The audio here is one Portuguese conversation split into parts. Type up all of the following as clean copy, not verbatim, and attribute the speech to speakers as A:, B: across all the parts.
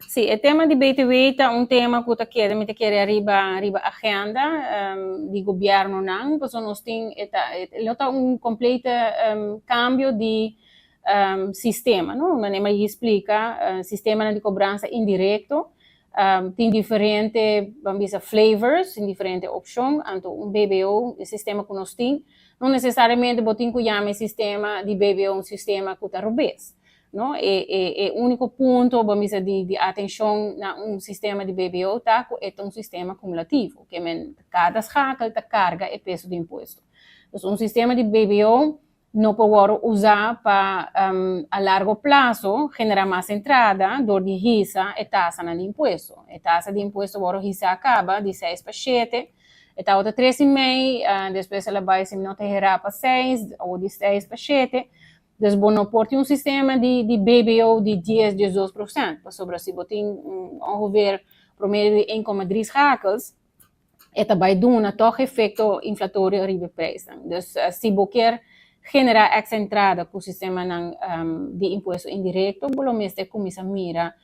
A: Sì, il tema di BTW è un tema che mi chiede arriba agenda di governo nan, perché sono sting è un completo cambio di sistema, no? Ma gli spiega sistema di cobranza indiretto, in differenti flavors, in differenti opzioni, anto un BBO, il sistema che noi stiamo, non necessariamente botin il sistema di BBO un sistema che è robusto. No? E unico punto di attenzione a un sistema di BBO è un sistema cumulativo, che cada schakel carga e peso di imposto. Dus un sistema di BBO non può usare a largo plazo, generar más entrada, door die hisa e tasa di imposto. E tasa di imposto wordt hisa acaba di 6 para 7, e ta outra 3,5, depois ela vai se não terá para 6, ou de 6 para 7. Dus não pode um sistema de BBO de 10, 12%. Sobre se botem ongeveer promedio de 1,3 schakels, eta vai dar toch efecto inflatório ribe prijzen. Dus se você quer generar extra entrada com o sistema de imposto indireto, pelo menos começa a mirar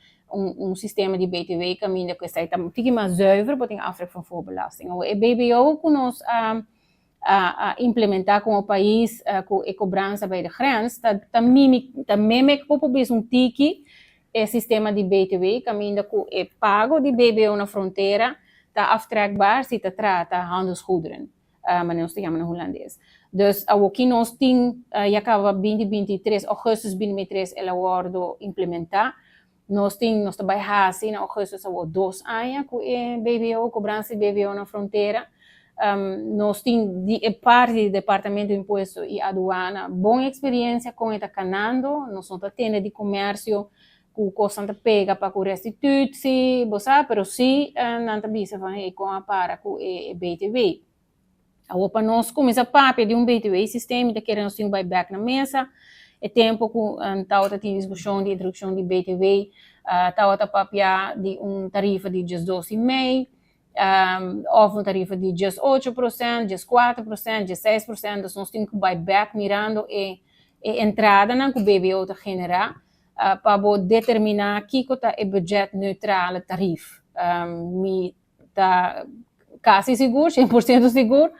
A: sistema de BTW caminho que está mais zuiver, botem aftrek van voorbelasting. O BBO que nós implementar com o país com a cobrança bij de grens, também popobis tiki é sistema de BTW, caminho com o pago de BBO na fronteira, está aftrekbaar se trata handelsgoederen, maar nós temos no holandês. Dus aqui nós temos, já acaba 2023, augustus 2023, ela wordt implementar. Nós temos também assim, na augustus, 2 anos com o BBO, cobrança de BBO na fronteira. Nós temos parte do Departamento de Imposto e Aduana boa experiência com esta canando, nós somos tenda de comércio que custa pega para o restituição, mas sim, não também se vai com a para com o BTW. Para nós começar a papel de BTW sistema, que nós temos buyback na mesa, é tempo que tal tem discussão de introdução de BTW, tal papel de tarifa de 12,5%, of tarifa de just 8%, just 4%, just 6%, dus nós temos que buyback mirando a entrada na que o BBO está generar para determinar que é o budget neutral tarifa. Está quase seguro, 100% seguro,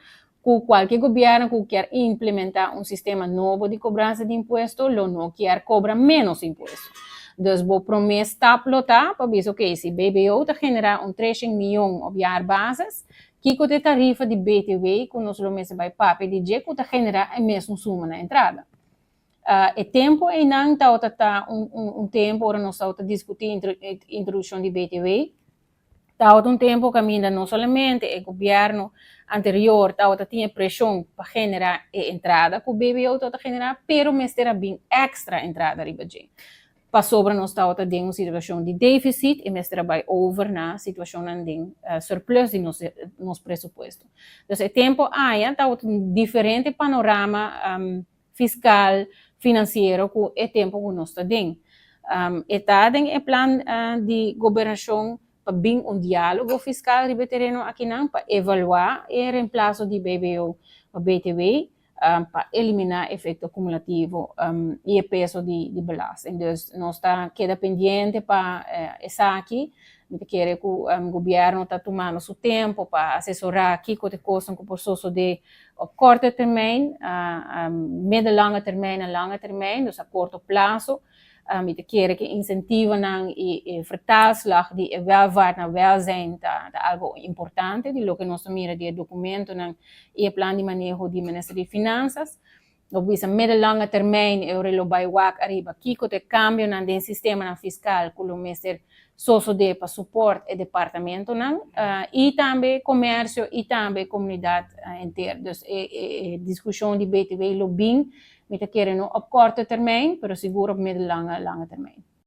A: que qualquer governo que quer implementar sistema novo de cobrança de imposto, não quer cobrar menos imposto. Dus we promes taplota, para ver ok, se BBO te genera 3 miljoen op jaarbasis, kiko de tarifa de BTW, que nós lomesse bij papel de je, que te genera a mesma suma na entrada. E tempo e não tá tempo ora nós tá discutir introdução de BTW. Tá tempo caminha não somente o governo anterior tinha pressão para generar a entrada, que o BBO tá generar, pero mestra bem extra entrada ribaje. Sobre nós está em uma situação de déficit e nós trabalhamos over na situação de surplus de nosso pressuposto. Então, é tempo está um diferente panorama fiscal, financeiro, que é tempo que nós está dentro. Está em plano de governação para bem diálogo fiscal ribetereno aqui não para avaliar o reemplaço de BBO para BTW. Para eliminar efeito cumulativo e o peso de belasting. Dus nós queda pendente para essa aqui, quer que o governo está tomando seu tempo para assessorar aqui com coisas que possam de curto termino, médio lange termijn en lange termijn, dus a curto prazo. Quer que incentiven e vertaalslag die welvaart naar welzijn, dat algo importante, die lo que nós mira de documento e plan de manejo de Ministerio de Finanças. Op esse médio lange termijn, lo vai wak arriba, kiko te cambio na sistema fiscal, que lo meser soso de para suporte e departamento e também comércio e também comunidade inteira. Dus discussão de BTW lo bem, met queren op korte termijn, maar seguro op middellange termijn.